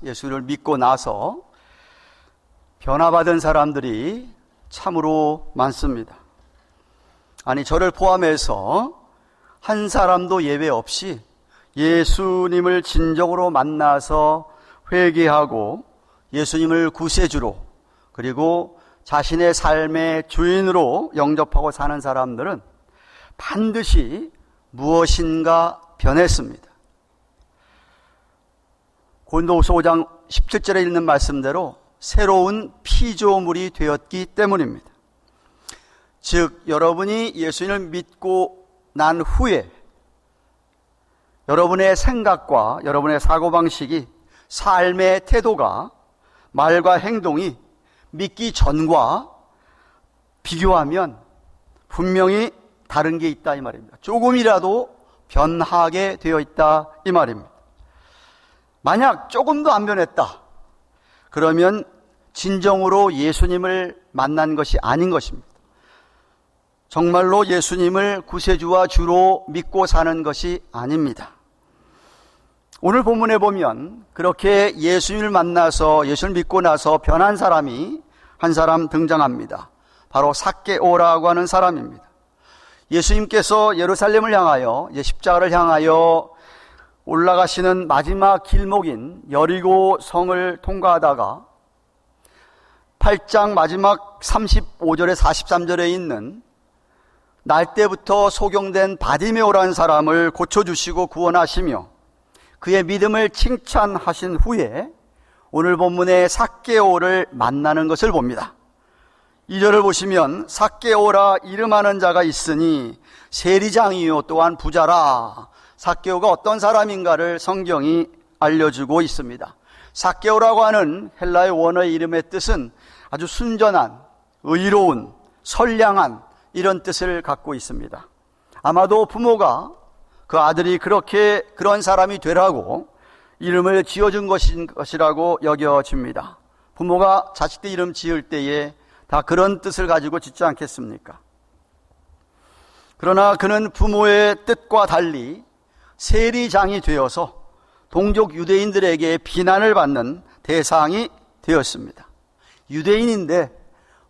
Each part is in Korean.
예수를 믿고 나서 변화받은 사람들이 참으로 많습니다. 아니, 저를 포함해서 한 사람도 예외 없이 예수님을 진정으로 만나서 회개하고 예수님을 구세주로, 그리고 자신의 삶의 주인으로 영접하고 사는 사람들은 반드시 무엇인가 변했습니다. 고린도후서 5장 17절에 있는 말씀대로 새로운 피조물이 되었기 때문입니다. 즉, 여러분이 예수님을 믿고 난 후에 여러분의 생각과 여러분의 사고방식이, 삶의 태도가, 말과 행동이 믿기 전과 비교하면 분명히 다른 게 있다 이 말입니다. 조금이라도 변하게 되어 있다 이 말입니다. 만약 조금도 안 변했다, 그러면 진정으로 예수님을 만난 것이 아닌 것입니다. 정말로 예수님을 구세주와 주로 믿고 사는 것이 아닙니다. 오늘 본문에 보면 그렇게 예수님을 만나서, 예수를 믿고 나서 변한 사람이 한 사람 등장합니다. 바로 삭개오라고 하는 사람입니다. 예수님께서 예루살렘을 향하여, 십자가를 향하여 올라가시는 마지막 길목인 여리고 성을 통과하다가 8장 마지막 35절에 43절에 있는 날 때부터 소경된 바디메오라는 사람을 고쳐주시고 구원하시며 그의 믿음을 칭찬하신 후에 오늘 본문의 삭개오를 만나는 것을 봅니다. 2절을 보시면 삭개오라 이름하는 자가 있으니 세리장이요 또한 부자라. 삭개오가 어떤 사람인가를 성경이 알려주고 있습니다. 삭개오라고 하는 헬라의 원어의 이름의 뜻은 아주 순전한, 의로운, 선량한 이런 뜻을 갖고 있습니다. 아마도 부모가 그 아들이 그런 사람이 되라고 이름을 지어준 것이라고 여겨집니다. 부모가 자식들 이름 지을 때에 다 그런 뜻을 가지고 짓지 않겠습니까? 그러나 그는 부모의 뜻과 달리 세리장이 되어서 동족 유대인들에게 비난을 받는 대상이 되었습니다. 유대인인데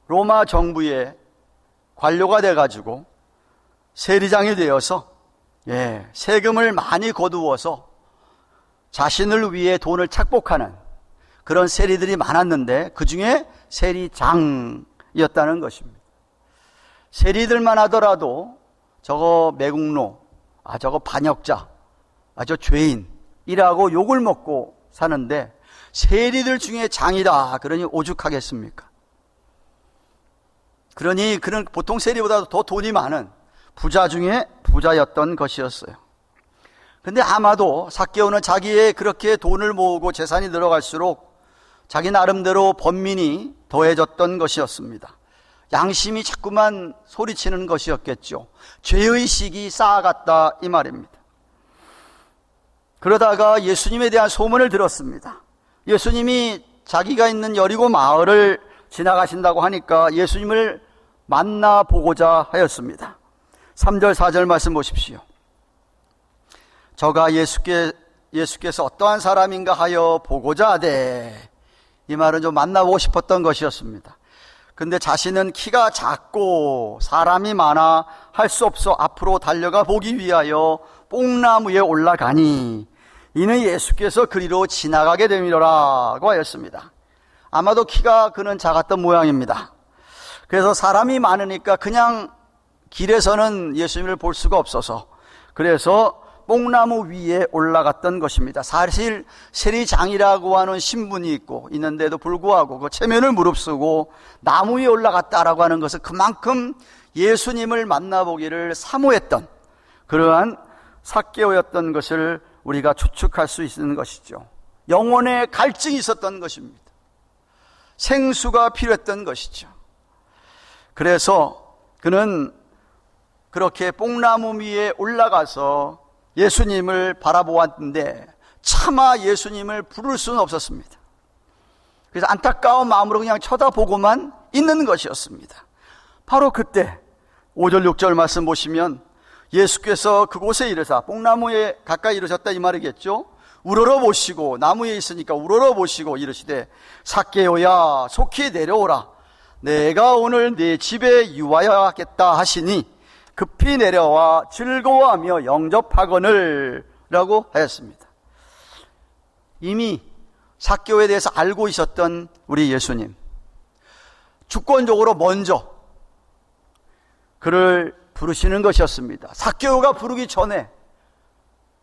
로마 정부의 관료가 돼가지고 세리장이 되어서 세금을 많이 거두어서 자신을 위해 돈을 착복하는 그런 세리들이 많았는데 그 중에 세리장이었다는 것입니다. 세리들만 하더라도 저거 매국노, 저거 반역자, 저 죄인이라고 욕을 먹고 사는데 세리들 중에 장이다 그러니 오죽하겠습니까? 그러니 그는 보통 세리보다도 더 돈이 많은 부자 중에 부자였던 것이었어요. 근데 아마도 삭개오는 자기의 그렇게 돈을 모으고 재산이 늘어갈수록 자기 나름대로 번민이 더해졌던 것이었습니다. 양심이 자꾸만 소리치는 것이었겠죠. 죄의식이 쌓아갔다 이 말입니다. 그러다가 예수님에 대한 소문을 들었습니다. 예수님이 자기가 있는 여리고 마을을 지나가신다고 하니까 예수님을 만나보고자 하였습니다. 3절 4절 말씀 보십시오. 저가 예수께서 어떠한 사람인가 하여 보고자 하되, 이 말은 좀 만나보고 싶었던 것이었습니다. 근데 자신은 키가 작고 사람이 많아 할 수 없어 앞으로 달려가 보기 위하여 뽕나무에 올라가니 이는 예수께서 그리로 지나가게 됨이로라고 하였습니다. 아마도 키가 그는 작았던 모양입니다. 그래서 사람이 많으니까 그냥 길에서는 예수님을 볼 수가 없어서 그래서 뽕나무 위에 올라갔던 것입니다. 사실 세리장이라고 하는 신분이 있는데도 불구하고 그 체면을 무릅쓰고 나무 위에 올라갔다라고 하는 것은 그만큼 예수님을 만나보기를 사모했던 그러한 삭개오였던 것을 우리가 추측할 수 있는 것이죠. 영혼의 갈증이 있었던 것입니다. 생수가 필요했던 것이죠. 그래서 그는 그렇게 뽕나무 위에 올라가서 예수님을 바라보았는데 차마 예수님을 부를 수는 없었습니다. 그래서 안타까운 마음으로 그냥 쳐다보고만 있는 것이었습니다. 바로 그때 5절 6절 말씀 보시면 예수께서 그곳에 이르사, 뽕나무에 가까이 이르셨다 이 말이겠죠. 우러러보시고, 나무에 있으니까 우러러보시고 이르시되, 삭개오야 속히 내려오라. 내가 오늘 네 집에 유하여야겠다 하시니 급히 내려와 즐거워하며 영접하거늘 라고 하였습니다. 이미 삭개오에 대해서 알고 있었던 우리 예수님, 주권적으로 먼저 그를 부르시는 것이었습니다. 삭개오가 부르기 전에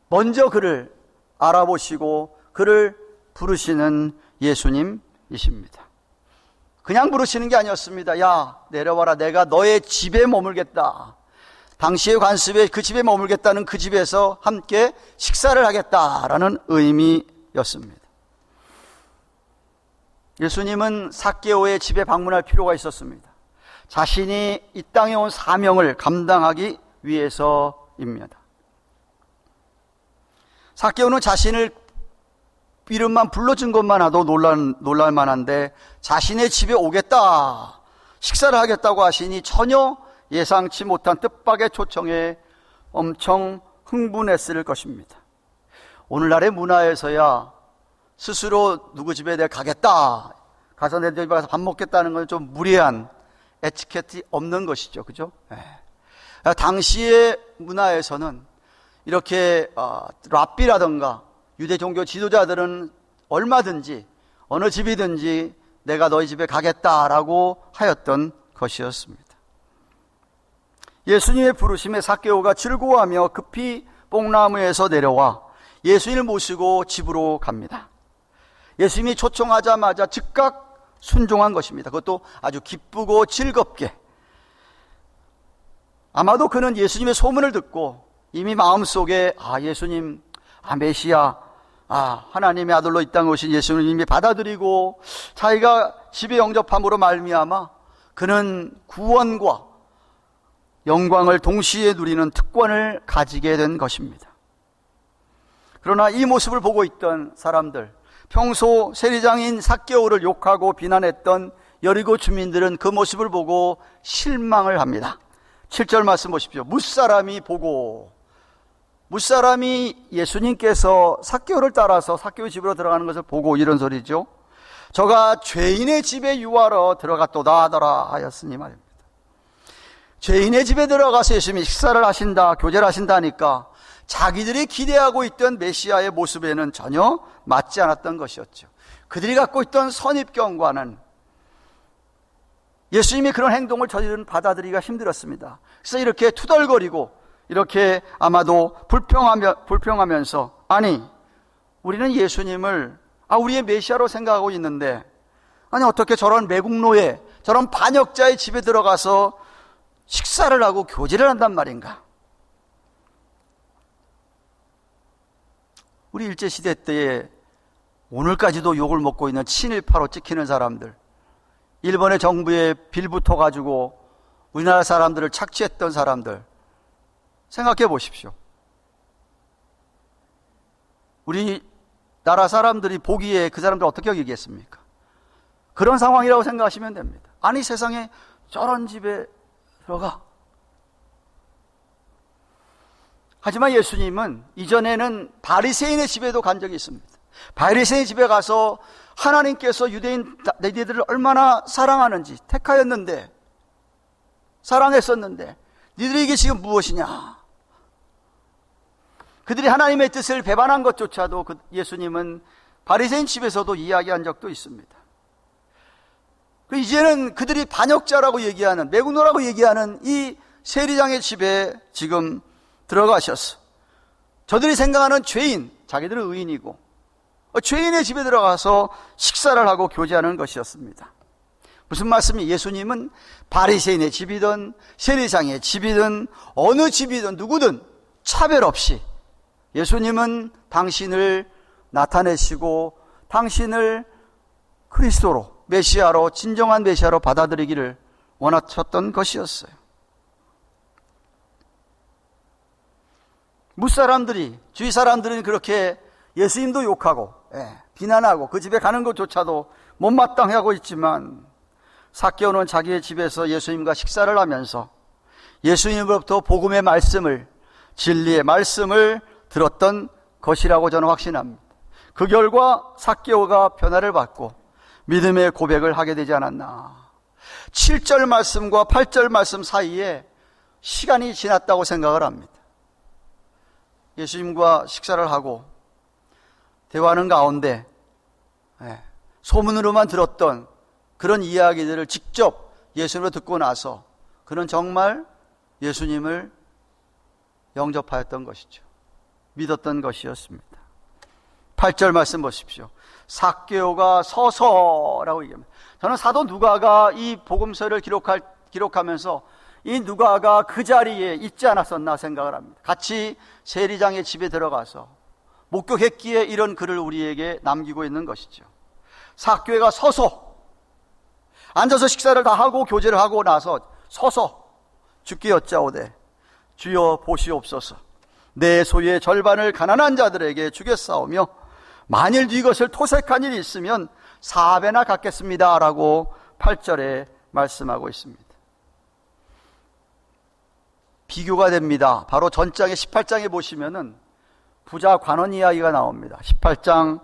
먼저 그를 알아보시고 그를 부르시는 예수님이십니다. 그냥 부르시는 게 아니었습니다. 야, 내려와라. 내가 너의 집에 머물겠다. 당시의 관습에 그 집에 머물겠다는, 그 집에서 함께 식사를 하겠다라는 의미였습니다. 예수님은 삭개오의 집에 방문할 필요가 있었습니다. 자신이 이 땅에 온 사명을 감당하기 위해서입니다. 삭개오는 자신을 이름만 불러준 것만으로도 놀랄 만한데, 자신의 집에 오겠다, 식사를 하겠다고 하시니 전혀 예상치 못한 뜻밖의 초청에 엄청 흥분했을 것입니다. 오늘날의 문화에서야 스스로 누구 집에 내가 가겠다, 가서 내 집에 가서 밥 먹겠다는 건 좀 무례한, 에티켓이 없는 것이죠. 그죠? 당시의 문화에서는 이렇게 랍비라든가 유대 종교 지도자들은 얼마든지 어느 집이든지 내가 너희 집에 가겠다라고 하였던 것이었습니다. 예수님의 부르심에 삭개오가 즐거워하며 급히 뽕나무에서 내려와 예수님을 모시고 집으로 갑니다. 예수님이 초청하자마자 즉각 순종한 것입니다. 그것도 아주 기쁘고 즐겁게. 아마도 그는 예수님의 소문을 듣고 이미 마음속에 예수님, 메시아, 하나님의 아들로 이 땅에 오신 예수님을 이미 받아들이고 자기가 집에 영접함으로 말미암아 그는 구원과 영광을 동시에 누리는 특권을 가지게 된 것입니다. 그러나 이 모습을 보고 있던 사람들, 평소 세리장인 삭개오를 욕하고 비난했던 여리고 주민들은 그 모습을 보고 실망을 합니다. 7절 말씀 보십시오. 무사람이 예수님께서 삭개오를 따라서 삭개오 집으로 들어가는 것을 보고 이런 소리죠. 저가 죄인의 집에 유하러 들어갔도다 하더라 하였으니 말입니다. 죄인의 집에 들어가서 예수님이 식사를 하신다, 교제를 하신다니까 자기들이 기대하고 있던 메시아의 모습에는 전혀 맞지 않았던 것이었죠. 그들이 갖고 있던 선입견과는 예수님이 그런 행동을 저들은 받아들이기가 힘들었습니다. 그래서 이렇게 투덜거리고 이렇게 아마도 불평하면서, 아니, 우리는 예수님을 우리의 메시아로 생각하고 있는데, 아니 어떻게 저런 매국노예, 저런 반역자의 집에 들어가서 식사를 하고 교제를 한단 말인가? 우리 일제시대 때에 오늘까지도 욕을 먹고 있는 친일파로 찍히는 사람들, 일본의 정부에 빌붙어가지고 우리나라 사람들을 착취했던 사람들, 생각해 보십시오. 우리나라 사람들이 보기에 그 사람들 어떻게 여기겠습니까? 그런 상황이라고 생각하시면 됩니다. 아니 세상에 저런 집에 들어가. 하지만 예수님은 이전에는 바리새인의 집에도 간 적이 있습니다. 바리새인 집에 가서 하나님께서 유대인 너희들을 얼마나 사랑하는지 택하였는데, 사랑했었는데 니들이 이게 지금 무엇이냐? 그들이 하나님의 뜻을 배반한 것조차도 예수님은 바리새인 집에서도 이야기한 적도 있습니다. 이제는 그들이 반역자라고 얘기하는, 매국노라고 얘기하는 이 세리장의 집에 지금 들어가셨어. 저들이 생각하는 죄인, 자기들은 의인이고 죄인의 집에 들어가서 식사를 하고 교제하는 것이었습니다. 무슨 말씀이? 예수님은 바리새인의 집이든 세리장의 집이든 어느 집이든 누구든 차별 없이 예수님은 당신을 나타내시고 당신을 그리스도로, 메시아로, 진정한 메시아로 받아들이기를 원하셨던 것이었어요. 무사람들이, 주위 사람들은 그렇게 예수님도 욕하고 비난하고 그 집에 가는 것조차도 못마땅해하고 있지만, 삭개오는 자기의 집에서 예수님과 식사를 하면서 예수님으로부터 복음의 말씀을, 진리의 말씀을 들었던 것이라고 저는 확신합니다. 그 결과 삭개오가 변화를 받고 믿음의 고백을 하게 되지 않았나. 7절 말씀과 8절 말씀 사이에 시간이 지났다고 생각을 합니다. 예수님과 식사를 하고 대화하는 가운데 소문으로만 들었던 그런 이야기들을 직접 예수님으로 듣고 나서 그는 정말 예수님을 영접하였던 것이죠. 믿었던 것이었습니다. 8절 말씀 보십시오. 삭개오가 서서라고 얘기합니다. 저는 사도 누가가 이 복음서를 기록하면서 이 누가가 그 자리에 있지 않았었나 생각을 합니다. 같이 세리장의 집에 들어가서 목격했기에 이런 글을 우리에게 남기고 있는 것이죠. 삭개오가 서서 앉아서 식사를 다 하고 교제를 하고 나서 서서 주께 여짜오되 주여 보시옵소서. 내 소유의 절반을 가난한 자들에게 주겠사오며 만일 이것을 토색한 일이 있으면 4배나 갚겠습니다 라고 8절에 말씀하고 있습니다. 비교가 됩니다. 바로 전장의 18장에 보시면은 부자 관원 이야기가 나옵니다. 18장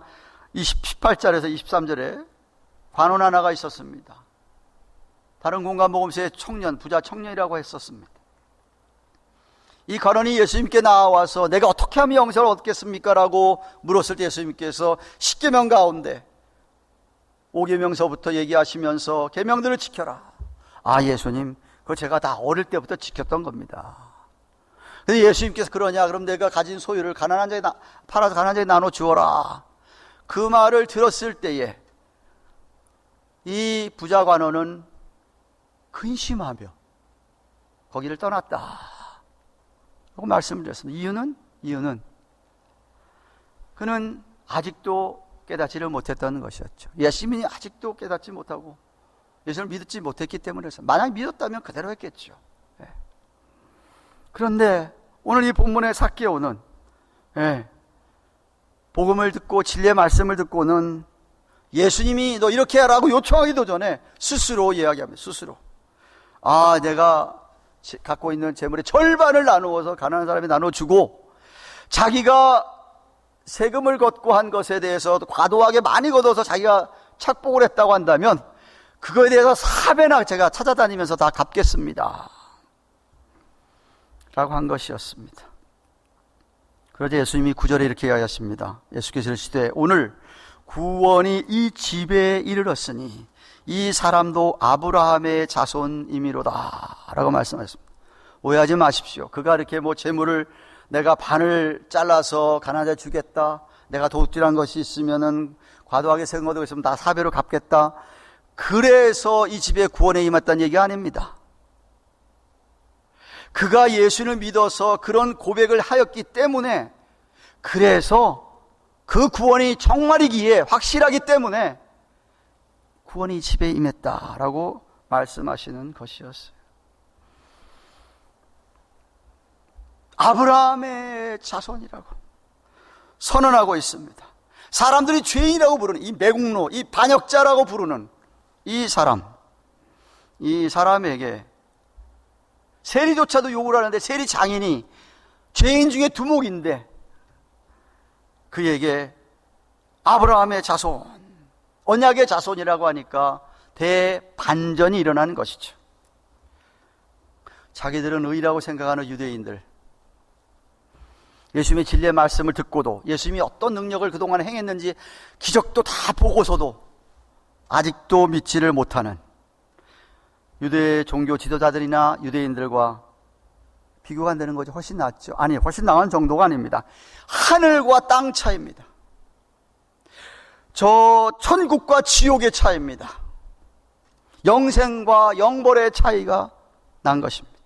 18절에서 23절에 관원 하나가 있었습니다. 다른 공간 복음서에 부자 청년이라고 했었습니다. 이 관원이 예수님께 나와서 내가 어떻게 하면 영생을 얻겠습니까? 라고 물었을 때 예수님께서 10계명 가운데 5계명서부터 얘기하시면서 계명들을 지켜라. 아, 예수님, 그거 제가 다 어릴 때부터 지켰던 겁니다. 근데 예수님께서 그러냐? 그럼 내가 가진 소유를 가난한 자에 팔아서 가난한 자에 나눠 주어라. 그 말을 들었을 때에 이 부자 관원은 근심하며 거기를 떠났다 라고 말씀을 드렸습니다. 이유는 그는 아직도 깨닫지를 못했던 것이었죠. 예수님이 아직도 깨닫지 못하고 예수님을 믿지 못했기 때문에 만약 믿었다면 그대로 했겠죠. 그런데 오늘 이 본문의 삭개오는 복음을 듣고 진리의 말씀을 듣고는 예수님이 너 이렇게 하라고 요청하기도 전에 스스로 이야기합니다. 스스로 내가 갖고 있는 재물의 절반을 나누어서 가난한 사람에 나눠주고 자기가 세금을 걷고 한 것에 대해서 과도하게 많이 걷어서 자기가 착복을 했다고 한다면 그거에 대해서 4배나 제가 찾아다니면서 다 갚겠습니다 라고 한 것이었습니다. 그러자 예수님이 9절에 이렇게 이야기하십니다. 예수께서 이르시되 오늘 구원이 이 집에 이르렀으니 이 사람도 아브라함의 자손이미로다 라고 말씀하셨습니다. 오해하지 마십시오. 그가 이렇게 재물을 내가 반을 잘라서 가난한 자에 주겠다, 내가 도둑질한 것이 있으면은 과도하게 세금 얻고 있으면 다 4배로 갚겠다, 그래서 이 집에 구원에 임했다는 얘기가 아닙니다. 그가 예수를 믿어서 그런 고백을 하였기 때문에, 그래서 그 구원이 정말이기에 확실하기 때문에 구원이 집에 임했다라고 말씀하시는 것이었어요. 아브라함의 자손이라고 선언하고 있습니다. 사람들이 죄인이라고 부르는 이 매국노, 이 반역자라고 부르는 이 사람에게 세리조차도 욕을 하는데, 세리 장인이 죄인 중에 두목인데 그에게 아브라함의 자손, 언약의 자손이라고 하니까 대반전이 일어나는 것이죠. 자기들은 의라고 생각하는 유대인들, 예수님의 진리의 말씀을 듣고도 예수님이 어떤 능력을 그동안 행했는지 기적도 다 보고서도 아직도 믿지를 못하는 유대 종교 지도자들이나 유대인들과 비교가 안 되는 거죠. 훨씬 낫죠. 아니, 훨씬 나은 정도가 아닙니다. 하늘과 땅 차이입니다. 저 천국과 지옥의 차이입니다. 영생과 영벌의 차이가 난 것입니다.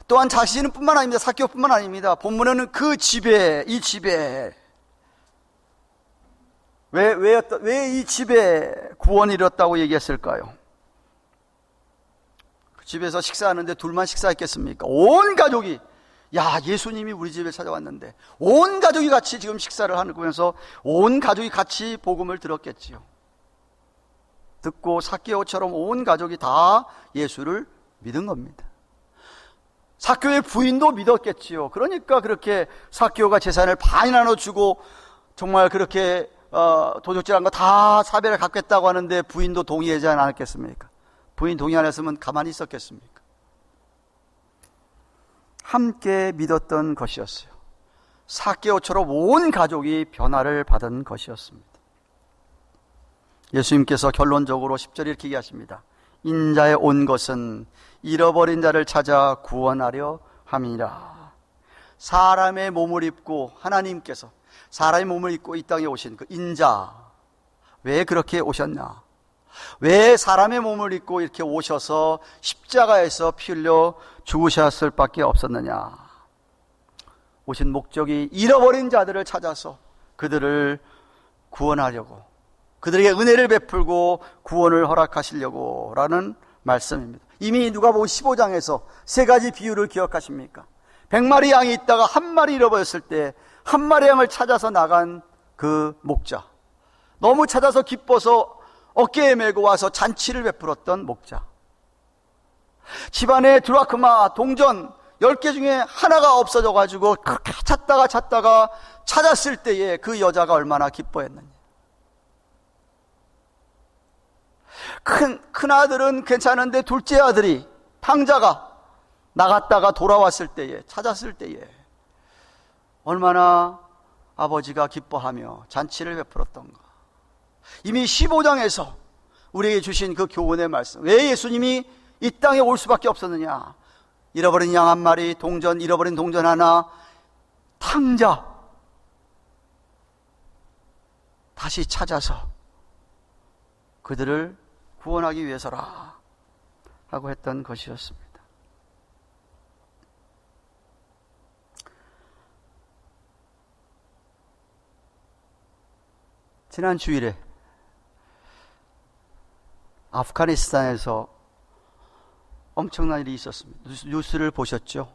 또한 자신은 뿐만 아닙니다. 삭개오뿐만 아닙니다. 본문에는 그 집에, 이 집에 왜 이 집에 구원이 이뤘다고 얘기했을까요? 그 집에서 식사하는데 둘만 식사했겠습니까? 온 가족이, 야, 예수님이 우리 집에 찾아왔는데 온 가족이 같이 지금 식사를 하면서 온 가족이 같이 복음을 들었겠지요. 듣고 삭개오처럼 온 가족이 다 예수를 믿은 겁니다. 삭개오의 부인도 믿었겠지요. 그러니까 그렇게 삭개오가 재산을 반이 나눠주고 정말 그렇게 도적질한 거 다 사별을 갚겠다고 하는데 부인도 동의하지 않았겠습니까? 부인 동의 안 했으면 가만히 있었겠습니까? 함께 믿었던 것이었어요. 삭개오처럼 온 가족이 변화를 받은 것이었습니다. 예수님께서 결론적으로 10절에 이렇게 얘기하십니다. 인자에 온 것은 잃어버린 자를 찾아 구원하려 함이라. 사람의 몸을 입고, 하나님께서 사람의 몸을 입고 이 땅에 오신 그 인자, 왜 그렇게 오셨나? 왜 사람의 몸을 입고 이렇게 오셔서 십자가에서 피 흘려 죽으셨을 밖에 없었느냐? 오신 목적이 잃어버린 자들을 찾아서 그들을 구원하려고, 그들에게 은혜를 베풀고 구원을 허락하시려고 라는 말씀입니다. 이미 누가복음 15장에서 세 가지 비유를 기억하십니까? 100마리 양이 있다가 한 마리 잃어버렸을 때 한 마리 양을 찾아서 나간 그 목자, 너무 찾아서 기뻐서 어깨에 메고 와서 잔치를 베풀었던 목자, 집안에 드라크마 동전 10개 중에 하나가 없어져가지고 그렇게 찾다가 찾았을 때에 그 여자가 얼마나 기뻐했느냐. 큰 아들은 괜찮은데 둘째 아들이, 탕자가 나갔다가 돌아왔을 때에, 찾았을 때에 얼마나 아버지가 기뻐하며 잔치를 베풀었던가. 이미 15장에서 우리에게 주신 그 교훈의 말씀, 왜 예수님이 이 땅에 올 수밖에 없었느냐? 잃어버린 양 한 마리, 잃어버린 동전 하나, 탕자 다시 찾아서 그들을 구원하기 위해서라 하고 했던 것이었습니다. 지난 주일에 아프가니스탄에서 엄청난 일이 있었습니다. 뉴스를 보셨죠?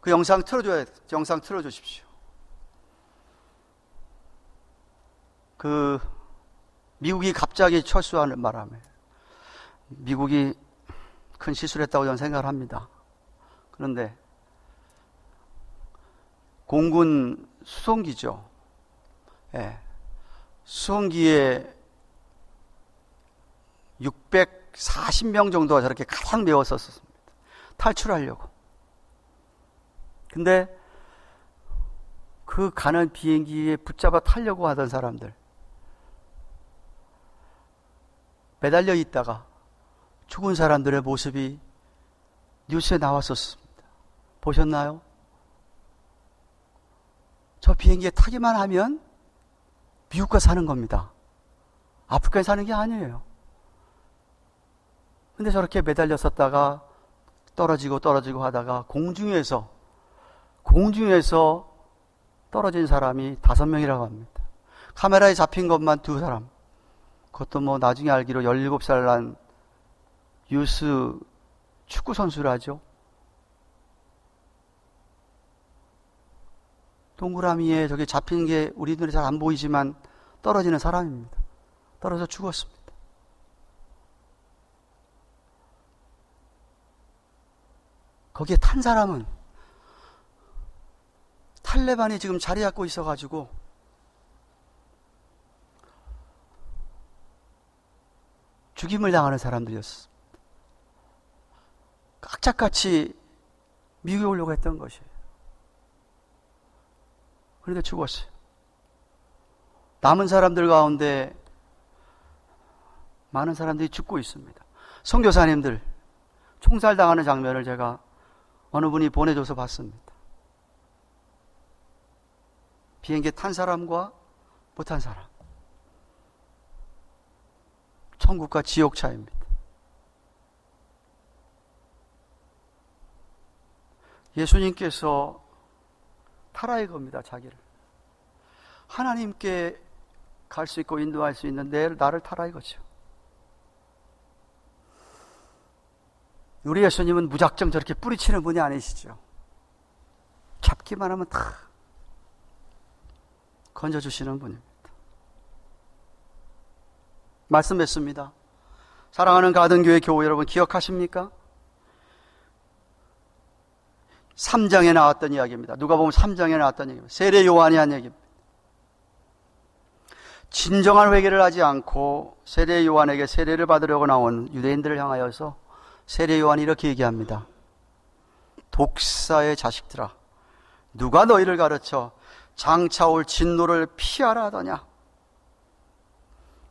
그 영상 틀어주십시오. 그 미국이 갑자기 철수하는 바람에 미국이 큰 실수를 했다고 저는 생각을 합니다. 그런데 공군 수송기죠. 예. 수송기에 640명 정도가 저렇게 가장 메웠었습니다. 탈출하려고. 근데 그 가는 비행기에 붙잡아 타려고 하던 사람들, 매달려 있다가 죽은 사람들의 모습이 뉴스에 나왔었습니다. 보셨나요? 저 비행기에 타기만 하면 미국 가서 사는 겁니다. 아프리카에 사는 게 아니에요. 근데 저렇게 매달려 섰다가 떨어지고 하다가 공중에서 떨어진 사람이 5명이라고 합니다. 카메라에 잡힌 것만 2사람. 그것도 뭐 나중에 알기로 17살 난 유스 축구 선수라죠. 동그라미에 저기 잡힌 게 우리 눈에 잘 안 보이지만 떨어지는 사람입니다. 떨어져 죽었습니다. 거기에 탄 사람은 탈레반이 지금 자리 잡고 있어가지고 죽임을 당하는 사람들이었습니다. 깍짝같이 미국에 오려고 했던 것이에요. 그런데 죽었어요. 남은 사람들 가운데 많은 사람들이 죽고 있습니다. 선교사님들 총살당하는 장면을 제가 어느 분이 보내줘서 봤습니다. 비행기에 탄 사람과 못탄 사람, 천국과 지옥 차이입니다. 예수님께서 타라의 겁니다. 자기를 하나님께 갈 수 있고 인도할 수 있는 나를 타라 이거죠. 우리 예수님은 무작정 저렇게 뿌리치는 분이 아니시죠. 잡기만 하면 다 건져주시는 분입니다. 말씀 맺습니다. 사랑하는 가든교회 교우 여러분, 기억하십니까? 3장에 나왔던 이야기입니다. 누가복음 3장에 나왔던 얘기입니다. 세례 요한이 한 얘기입니다. 진정한 회개를 하지 않고 세례 요한에게 세례를 받으려고 나온 유대인들을 향하여서 세례 요한이 이렇게 얘기합니다. 독사의 자식들아, 누가 너희를 가르쳐 장차 올 진노를 피하라 하더냐?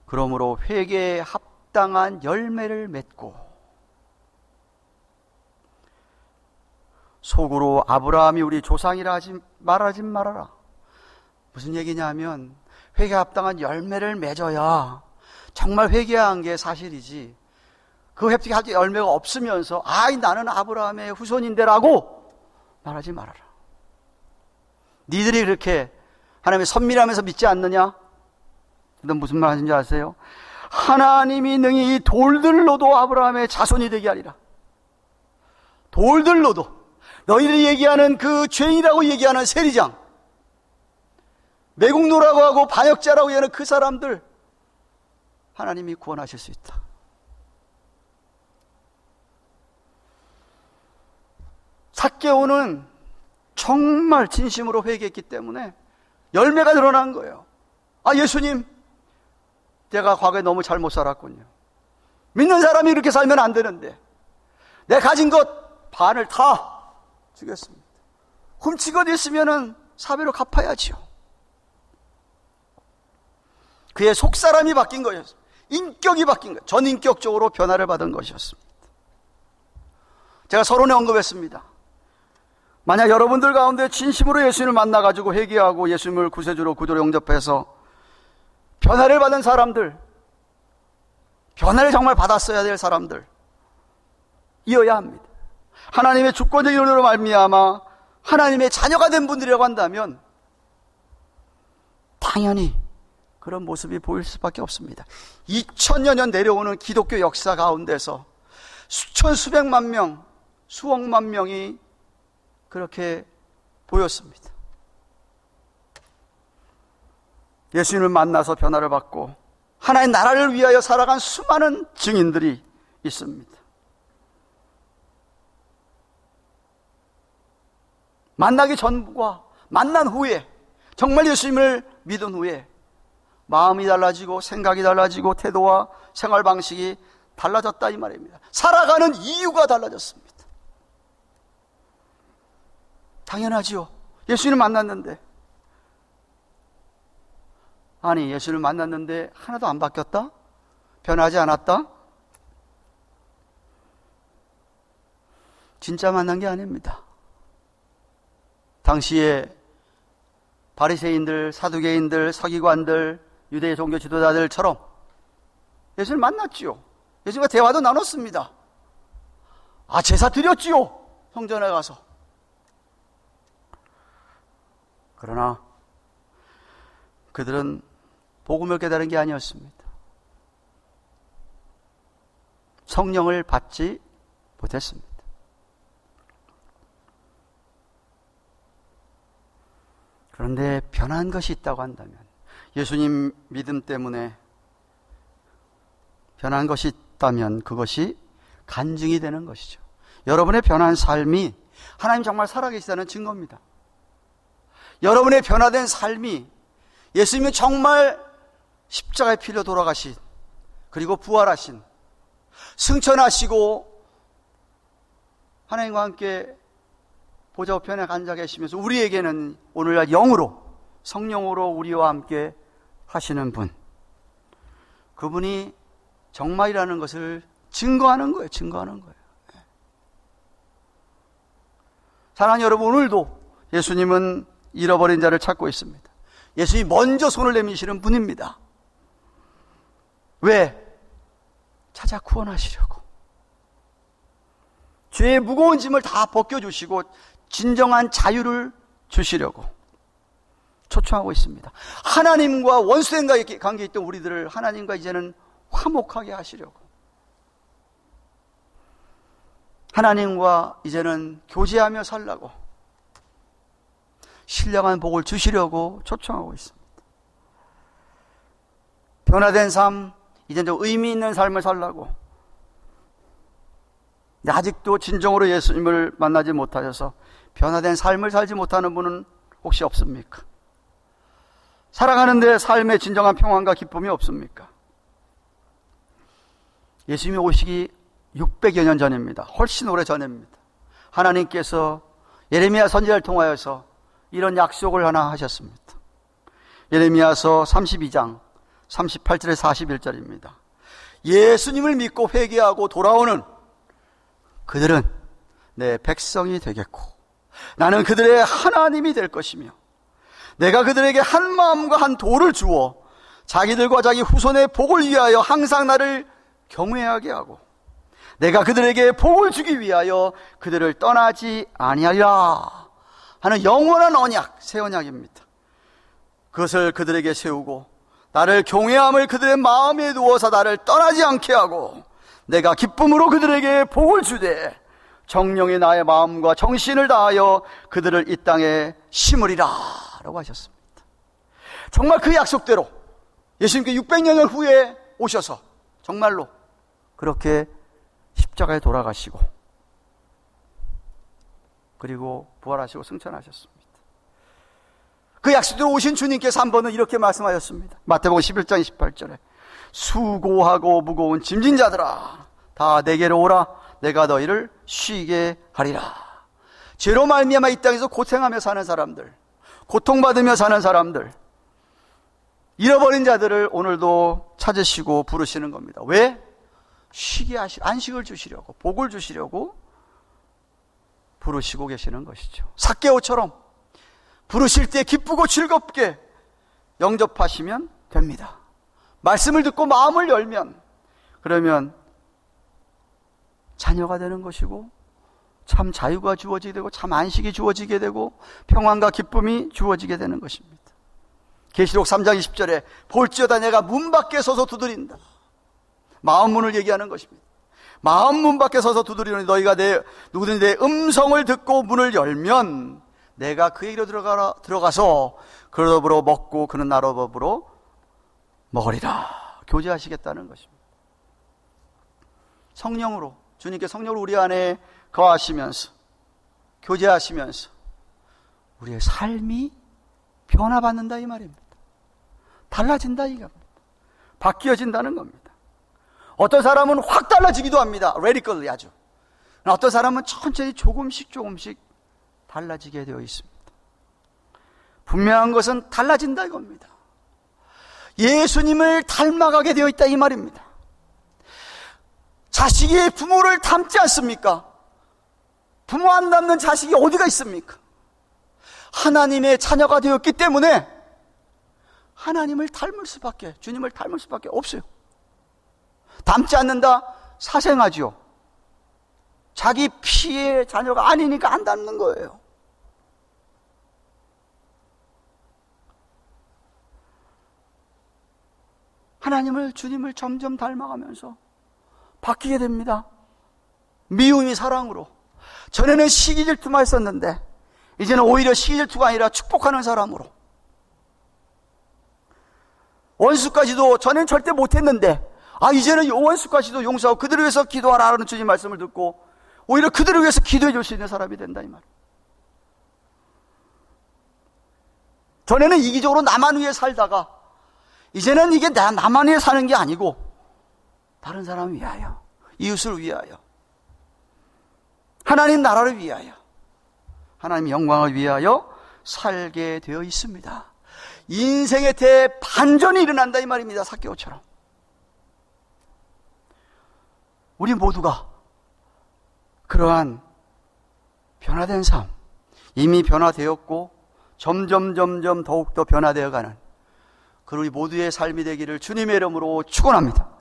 그러므로 회개에 합당한 열매를 맺고. 속으로 아브라함이 우리 조상이라 말하지 말아라. 무슨 얘기냐면 회개에 합당한 열매를 맺어야 정말 회개한 게 사실이지, 그 회개할 열매가 없으면서 나는 아브라함의 후손인데라고 말하지 말아라. 니들이 그렇게 하나님의 선밀하면서 믿지 않느냐? 너 무슨 말 하는지 아세요? 하나님이 능히 이 돌들로도 아브라함의 자손이 되게 하리라. 돌들로도, 너희들이 얘기하는 그 죄인이라고 얘기하는 세리장, 매국노라고 하고 반역자라고 얘기하는 그 사람들, 하나님이 구원하실 수 있다. 삭개오는 정말 진심으로 회개했기 때문에 열매가 드러난 거예요. 예수님, 내가 과거에 너무 잘못 살았군요. 믿는 사람이 이렇게 살면 안 되는데 내 가진 것 반을 다 주겠습니다. 훔치고 있으면은 사배로 갚아야지요. 그의 속사람이 바뀐 것이었습니다. 인격이 바뀐 것, 전인격적으로 변화를 받은 것이었습니다. 제가 서론에 언급했습니다. 만약 여러분들 가운데 진심으로 예수님을 만나가지고 회개하고 예수님을 구세주로 구주로 영접해서 변화를 받은 사람들, 변화를 정말 받았어야 될 사람들 이어야 합니다. 하나님의 주권적인 은혜로 말미암아 하나님의 자녀가 된 분들이라고 한다면 당연히 그런 모습이 보일 수밖에 없습니다. 2000여 년 내려오는 기독교 역사 가운데서 수천 수백만 명, 수억만 명이 그렇게 보였습니다. 예수님을 만나서 변화를 받고 하나의 나라를 위하여 살아간 수많은 증인들이 있습니다. 만나기 전과 만난 후에, 정말 예수님을 믿은 후에 마음이 달라지고 생각이 달라지고 태도와 생활 방식이 달라졌다 이 말입니다. 살아가는 이유가 달라졌습니다. 당연하지요. 예수님을 만났는데, 예수님을 만났는데 하나도 안 바뀌었다? 변하지 않았다? 진짜 만난 게 아닙니다. 당시에 바리새인들, 사두개인들, 서기관들, 유대 종교 지도자들처럼 예수님을 만났지요. 예수님과 대화도 나눴습니다. 제사 드렸지요, 성전에 가서. 그러나 그들은 복음을 깨달은 게 아니었습니다. 성령을 받지 못했습니다. 그런데 변한 것이 있다고 한다면, 예수님 믿음 때문에 변한 것이 있다면 그것이 간증이 되는 것이죠. 여러분의 변한 삶이 하나님 정말 살아계시다는 증거입니다. 여러분의 변화된 삶이 예수님이 정말 십자가의 피로 돌아가신, 그리고 부활하신, 승천하시고 하나님과 함께 보좌 우편에 앉아 계시면서 우리에게는 오늘날 영으로, 성령으로 우리와 함께 하시는 분, 그분이 정말이라는 것을 증거하는 거예요. 증거하는 거예요. 사랑하는 여러분, 오늘도 예수님은 잃어버린 자를 찾고 있습니다. 예수님이 먼저 손을 내미시는 분입니다. 왜? 찾아 구원하시려고. 죄의 무거운 짐을 다 벗겨주시고 진정한 자유를 주시려고 초청하고 있습니다. 하나님과 원수된 관계에 있던 우리들을 하나님과 이제는 화목하게 하시려고, 하나님과 이제는 교제하며 살라고, 신령한 복을 주시려고 초청하고 있습니다. 변화된 삶, 이제는 좀 의미 있는 삶을 살라고. 아직도 진정으로 예수님을 만나지 못하셔서 변화된 삶을 살지 못하는 분은 혹시 없습니까? 살아가는데 삶의 진정한 평안과 기쁨이 없습니까? 예수님이 오시기 600여 년 전입니다. 훨씬 오래 전입니다. 하나님께서 예레미야 선지자를 통하여서 이런 약속을 하나 하셨습니다. 예레미야서 32장 38절에 41절입니다. 예수님을 믿고 회개하고 돌아오는 그들은 내 백성이 되겠고 나는 그들의 하나님이 될 것이며 내가 그들에게 한 마음과 한 도를 주어 자기들과 자기 후손의 복을 위하여 항상 나를 경외하게 하고 내가 그들에게 복을 주기 위하여 그들을 떠나지 아니하리라 하는 영원한 언약, 새 언약입니다. 그것을 그들에게 세우고 나를 경외함을 그들의 마음에 두어서 나를 떠나지 않게 하고 내가 기쁨으로 그들에게 복을 주되 정령의 나의 마음과 정신을 다하여 그들을 이 땅에 심으리라 라고 하셨습니다. 정말 그 약속대로 예수님께 600년 후에 오셔서 정말로 그렇게 십자가에 돌아가시고 그리고 부활하시고 승천하셨습니다. 그 약속대로 오신 주님께서 한 번은 이렇게 말씀하셨습니다. 마태복음 11장 28절에 수고하고 무거운 짐진 자들아 다 내게로 오라 내가 너희를 쉬게 하리라. 죄로 말미암아 이 땅에서 고생하며 사는 사람들, 고통받으며 사는 사람들, 잃어버린 자들을 오늘도 찾으시고 부르시는 겁니다. 왜? 쉬게 하시고 안식을 주시려고, 복을 주시려고 부르시고 계시는 것이죠. 삭개오처럼 부르실 때 기쁘고 즐겁게 영접하시면 됩니다. 말씀을 듣고 마음을 열면 그러면 자녀가 되는 것이고 참 자유가 주어지게 되고 참 안식이 주어지게 되고 평안과 기쁨이 주어지게 되는 것입니다. 계시록 3장 20절에 볼지어다 내가 문 밖에 서서 두드린다. 마음 문을 얘기하는 것입니다. 마음 문 밖에 서서 두드리는 너희가 누구든지 내 음성을 듣고 문을 열면 내가 그에게로 들어가서 그로 더불어 먹고 그는 나로 더불어 먹으리라. 교제하시겠다는 것입니다. 성령으로 주님께 성령으로 우리 안에 거하시면서 교제하시면서 우리의 삶이 변화받는다 이 말입니다. 달라진다 이겁니다. 바뀌어진다는 겁니다. 어떤 사람은 확 달라지기도 합니다. radically 아주. 어떤 사람은 천천히 조금씩 달라지게 되어 있습니다. 분명한 것은 달라진다 이겁니다. 예수님을 닮아가게 되어 있다 이 말입니다. 자식이 부모를 닮지 않습니까? 부모 안 닮는 자식이 어디가 있습니까? 하나님의 자녀가 되었기 때문에 하나님을 닮을 수밖에, 주님을 닮을 수밖에 없어요. 닮지 않는다? 사생아지요. 자기 피의 자녀가 아니니까 안 닮는 거예요. 하나님을, 주님을 점점 닮아가면서 바뀌게 됩니다. 미움이 사랑으로. 전에는 시기 질투만 했었는데 이제는 오히려 시기 질투가 아니라 축복하는 사람으로. 원수까지도 전에는 절대 못했는데 이제는 원수까지도 용서하고 그들을 위해서 기도하라는 주님 말씀을 듣고 오히려 그들을 위해서 기도해 줄 수 있는 사람이 된다 이 말. 전에는 이기적으로 나만 위해 살다가 이제는 이게 나만 위해 사는 게 아니고 다른 사람을 위하여, 이웃을 위하여, 하나님 나라를 위하여, 하나님 영광을 위하여 살게 되어 있습니다. 인생의 대반전이 일어난다 이 말입니다. 삭개오처럼. 우리 모두가 그러한 변화된 삶, 이미 변화되었고 점점 더욱더 변화되어가는 그 우리 모두의 삶이 되기를 주님의 이름으로 축원합니다.